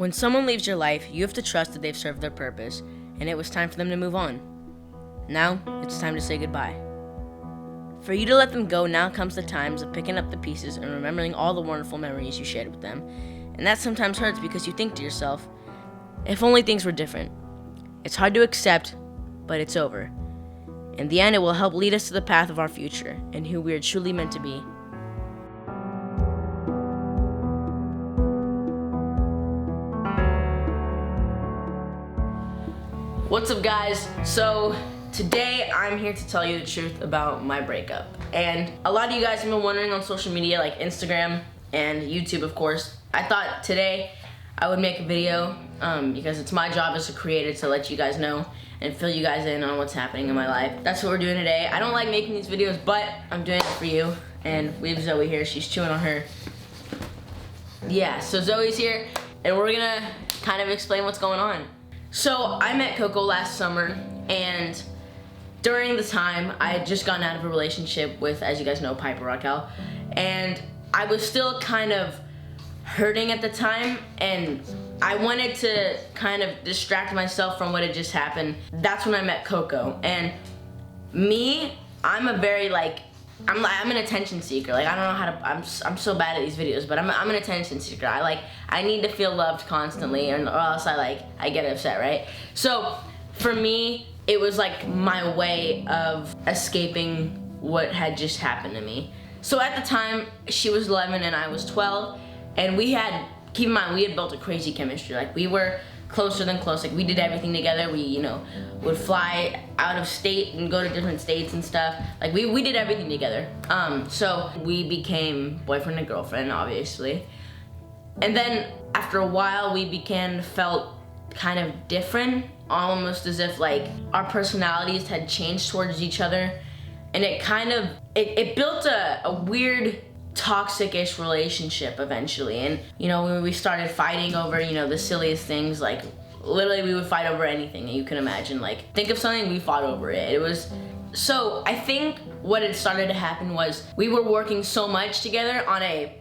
When someone leaves your life, you have to trust that they've served their purpose, and it was time for them to move on. Now, it's time to say goodbye. For you to let them go, now comes the times of picking up the pieces and remembering all the wonderful memories you shared with them. And that sometimes hurts because you think to yourself, if only things were different. It's hard to accept, but it's over. In the end, it will help lead us to the path of our future and who we are truly meant to be. What's up, guys? So today I'm here to tell you the truth about my breakup. And a lot of you guys have been wondering on social media like Instagram and YouTube, of course. I thought today I would make a video because it's my job as a creator to let you guys know and fill you guys in on what's happening in my life. That's what we're doing today. I don't like making these videos, but I'm doing it for you. And we have Zoe here, she's chewing on her. Yeah, so Zoe's here and we're gonna kind of explain what's going on. So I met Coco last summer, and during the time I had just gotten out of a relationship with, as you guys know, Piper Raquel, and I was still kind of hurting at the time, and I wanted to kind of distract myself from what had just happened. That's when I met Coco. And me, I'm a very I'm an attention seeker. Like, I don't know how to, I'm so bad at these videos, but I'm an attention seeker. I need to feel loved constantly, or else I get upset, right? So for me, it was like my way of escaping what had just happened to me. So at the time, she was 11 and I was 12, and keep in mind, we had built a crazy chemistry. Like, we were closer than close. Like, we did everything together. We, would fly out of state and go to different states and stuff. Like, we did everything together. So we became boyfriend and girlfriend, obviously. And then after a while, felt kind of different, almost as if like our personalities had changed towards each other. And it kind of, it built a weird, toxic-ish relationship eventually. And when we started fighting over the silliest things, like literally we would fight over anything that you can imagine. Like, think of something, we fought over it. So I think what had started to happen was we were working so much together on a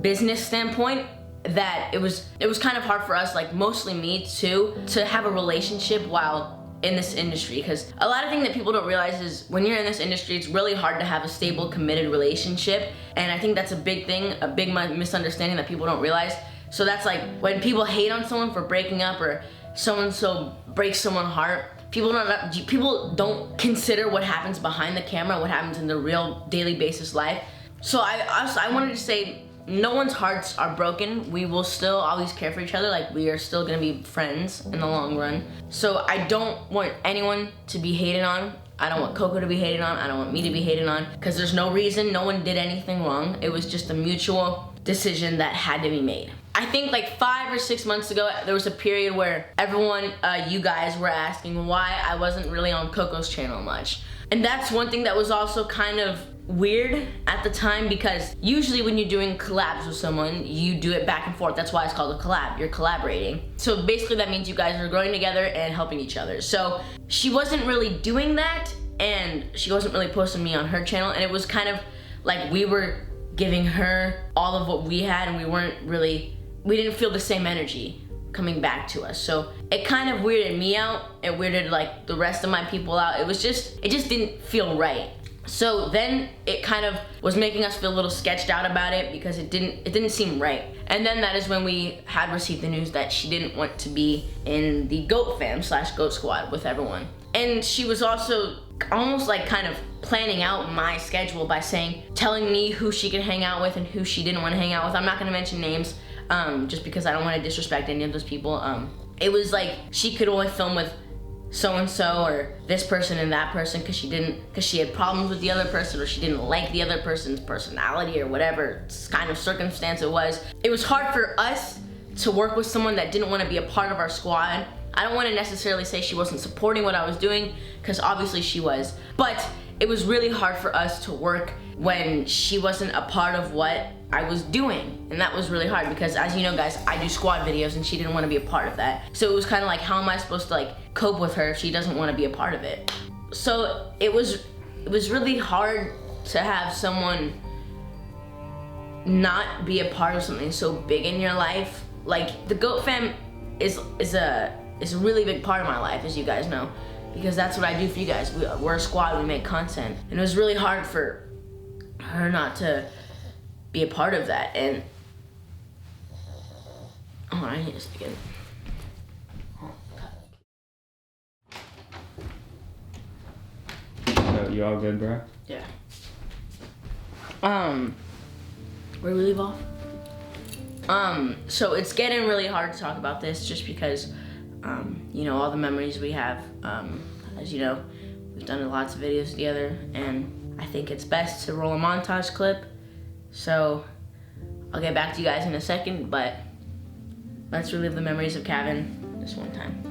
business standpoint that it was kind of hard for us, like mostly me too, to have a relationship while in this industry. Because a lot of things that people don't realize is when you're in this industry, it's really hard to have a stable, committed relationship. And I think that's a big thing, a big misunderstanding that people don't realize. So that's like when people hate on someone for breaking up, or so breaks someone's heart, people don't consider what happens behind the camera, what happens in the real daily basis life. So I wanted to say, no one's hearts are broken. We will still always care for each other. Like, we are still gonna be friends in the long run. So I don't want anyone to be hated on. I don't want Coco to be hated on. I don't want me to be hated on, because there's no reason. No one did anything wrong. It was just a mutual decision that had to be made. I think like 5 or 6 months ago, there was a period where everyone, you guys were asking why I wasn't really on Coco's channel much. And that's one thing that was also kind of weird at the time, because usually when you're doing collabs with someone, you do it back and forth. That's why it's called a collab. You're collaborating. So basically that means you guys are growing together and helping each other. So she wasn't really doing that, and she wasn't really posting me on her channel, and it was kind of like we were giving her all of what we had, and we didn't feel the same energy coming back to us. So it kind of weirded me out. It weirded like the rest of my people out. It just didn't feel right. So then it kind of was making us feel a little sketched out about it, because it didn't seem right. And then that is when we had received the news that she didn't want to be in the GOAT fam / GOAT squad with everyone. And she was also almost like kind of planning out my schedule by telling me who she could hang out with and who she didn't want to hang out with. I'm not gonna mention names, just because I don't want to disrespect any of those people. It was like she could only film with so-and-so or this person and that person because she had problems with the other person, or she didn't like the other person's personality, or whatever kind of circumstance it was. It was hard for us to work with someone that didn't want to be a part of our squad. I don't want to necessarily say she wasn't supporting what I was doing, because obviously she was, but it was really hard for us to work when she wasn't a part of what I was doing. And that was really hard, because as you know, guys, I do squad videos and she didn't want to be a part of that. So it was kind of like, how am I supposed to cope with her if she doesn't want to be a part of it? So it was really hard to have someone not be a part of something so big in your life like the GOAT fam is a really big part of my life, as you guys know, because that's what I do for you guys. We're a squad, we make content. And it was really hard for her not to be a part of that. And, oh, I need to stick it. So, you all good, bro? Yeah. Where do we leave off? So it's getting really hard to talk about this just because, you know, all the memories we have. As you know, we've done lots of videos together, and I think it's best to roll a montage clip. So I'll get back to you guys in a second, but let's relive the memories of Cavin this one time.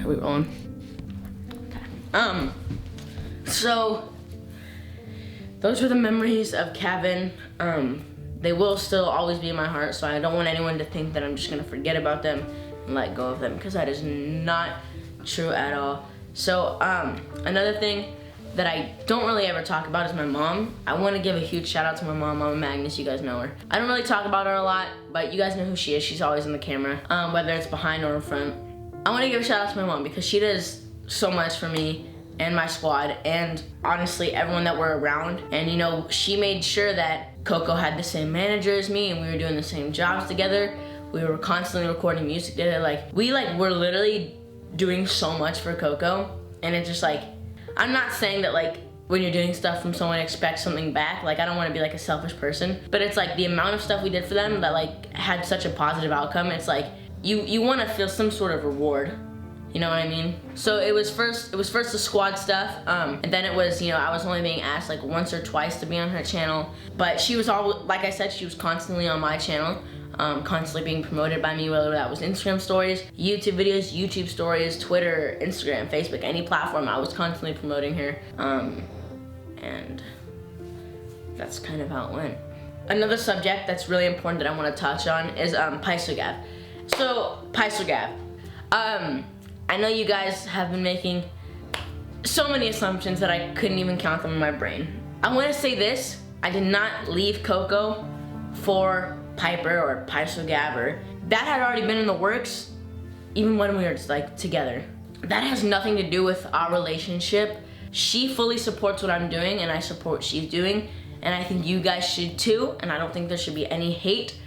We rolling? Okay. So those were the memories of Cavin. They will still always be in my heart, so I don't want anyone to think that I'm just gonna forget about them and let go of them, because that is not true at all. So another thing that I don't really ever talk about is my mom. I want to give a huge shout out to my mom, Mama Magnus. You guys know her. I don't really talk about her a lot, but you guys know who she is. She's always in the camera, whether it's behind or in front. I want to give a shout out to my mom because she does so much for me and my squad, and honestly everyone that we're around. And you know, she made sure that Coco had the same manager as me, and we were doing the same jobs together. We were constantly recording music together. We were literally doing so much for Coco, and it's just like, I'm not saying that when you're doing stuff from someone, expect something back. I don't want to be a selfish person, but it's the amount of stuff we did for them that had such a positive outcome. It's you want to feel some sort of reward. You know what I mean? So it was first the squad stuff, and then it was, I was only being asked once or twice to be on her channel, but she was like I said, she was constantly on my channel, constantly being promoted by me, whether that was Instagram stories, YouTube videos, YouTube stories, Twitter, Instagram, Facebook, any platform. I was constantly promoting her, and that's kind of how it went. Another subject that's really important that I want to touch on is Gav. So Gav, I know you guys have been making so many assumptions that I couldn't even count them in my brain. I want to say this: I did not leave Coco for Piper or Gav. That had already been in the works even when we were together. That has nothing to do with our relationship. She fully supports what I'm doing, and I support what she's doing, and I think you guys should too, and I don't think there should be any hate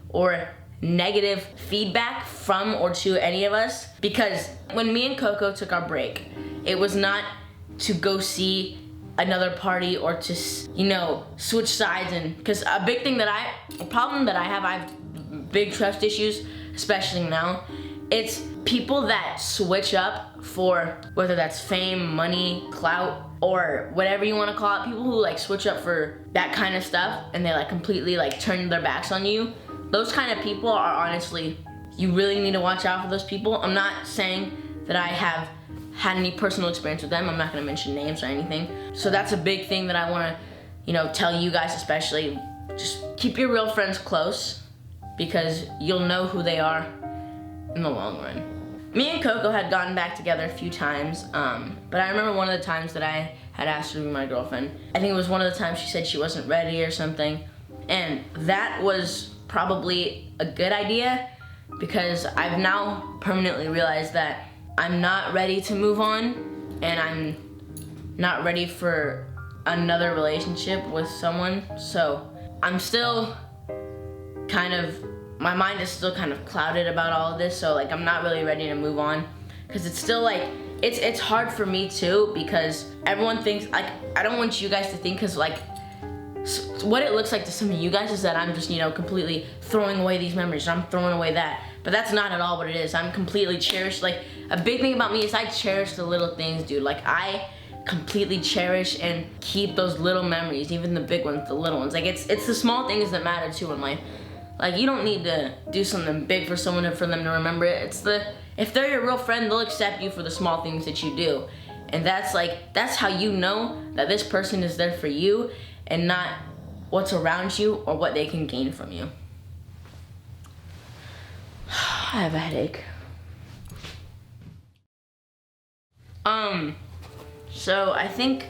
or negative feedback from or to any of us, because when me and Coco took our break, it was not to go see another party or to, switch sides. And because a problem that I have big trust issues, especially now. It's people that switch up for, whether that's fame, money, clout, or whatever you want to call it, people who switch up for that kind of stuff, and they completely turn their backs on you. Those kind of people are honestly, you really need to watch out for those people. I'm not saying that I have had any personal experience with them. I'm not gonna mention names or anything. So that's a big thing that I wanna, tell you guys especially. Just keep your real friends close, because you'll know who they are in the long run. Me and Coco had gotten back together a few times, but I remember one of the times that I had asked her to be my girlfriend. I think it was one of the times she said she wasn't ready or something, and that was probably a good idea because I've now permanently realized that I'm not ready to move on, and I'm not ready for another relationship with someone, so I'm still my mind is still kind of clouded about all of this, so like I'm not really ready to move on because it's still like it's hard for me too because everyone thinks like I don't want you guys to think because like what it looks like to some of you guys is that I'm just completely throwing away these memories, I'm throwing away that, but that's not at all what it is. I'm completely cherished. Like a big thing about me is I cherish the little things, dude. Like I completely cherish and keep those little memories, even the big ones, the little ones. Like it's the small things that matter too in life. Like you don't need to do something big for someone for them to remember it. If they're your real friend, they'll accept you for the small things that you do. And that's how you know that this person is there for you and not what's around you or what they can gain from you. I have a headache. So I think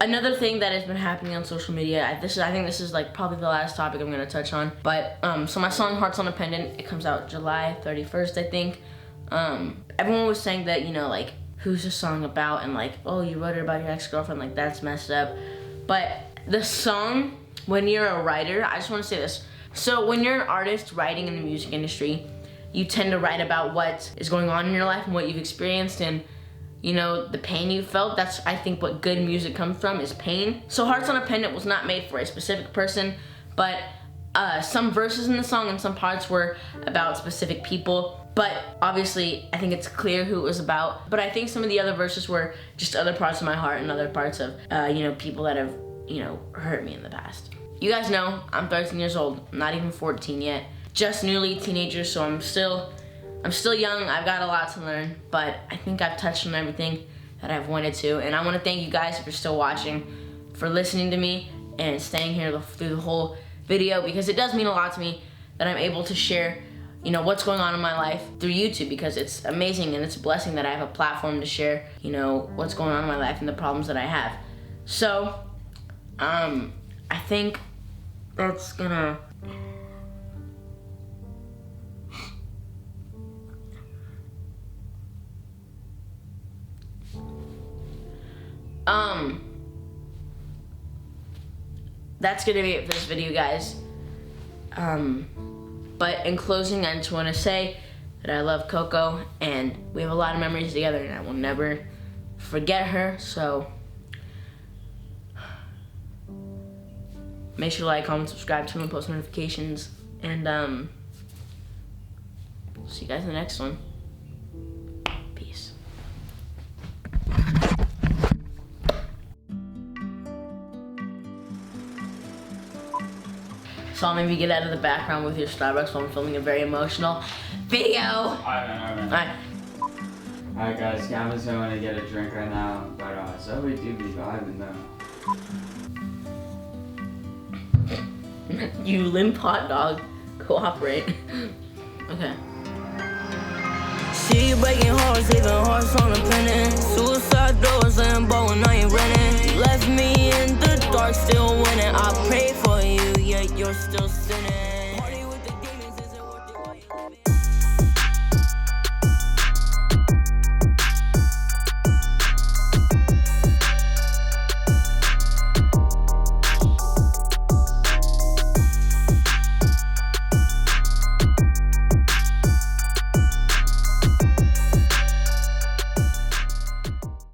another thing that has been happening on social media, I think this is like probably the last topic I'm gonna touch on, but so my song Hearts on a Pendant, it comes out July 31st, I think. Everyone was saying that, like, who's the song about, and like, oh, you wrote it about your ex-girlfriend, like that's messed up. But the song, when you're a writer, I just wanna say this. So when you're an artist writing in the music industry, you tend to write about what is going on in your life and what you've experienced and the pain you felt. That's, I think, what good music comes from, is pain. So Hearts on a Pendant was not made for a specific person, but some verses in the song and some parts were about specific people. But obviously, I think it's clear who it was about. But I think some of the other verses were just other parts of my heart and other parts of, people that have, hurt me in the past. You guys know, I'm 13 years old. I'm not even 14 yet. Just newly teenager, so I'm still young, I've got a lot to learn, but I think I've touched on everything that I've wanted to, and I want to thank you guys if you're still watching for listening to me and staying here through the whole video, because it does mean a lot to me that I'm able to share, what's going on in my life through YouTube, because it's amazing and it's a blessing that I have a platform to share, what's going on in my life and the problems that I have. So, I think that's gonna... That's gonna be it for this video, guys. But in closing, I just wanna say that I love Coco and we have a lot of memories together and I will never forget her, so make sure to like, comment, subscribe, turn on post notifications, and see you guys in the next one. Peace. So I'll maybe get out of the background with your Starbucks while I'm filming a very emotional video. Alright. Alright guys, Gavin's going to get a drink right now, but Zoe do be vibing though. You limp hot dog. Cooperate. Okay. See you breaking hearts, leaving hearts on the pendant. Suicide doors, Lambo, and I ain't renting. You left me in the dark, still winning. I pray for you, yet you're still sinning.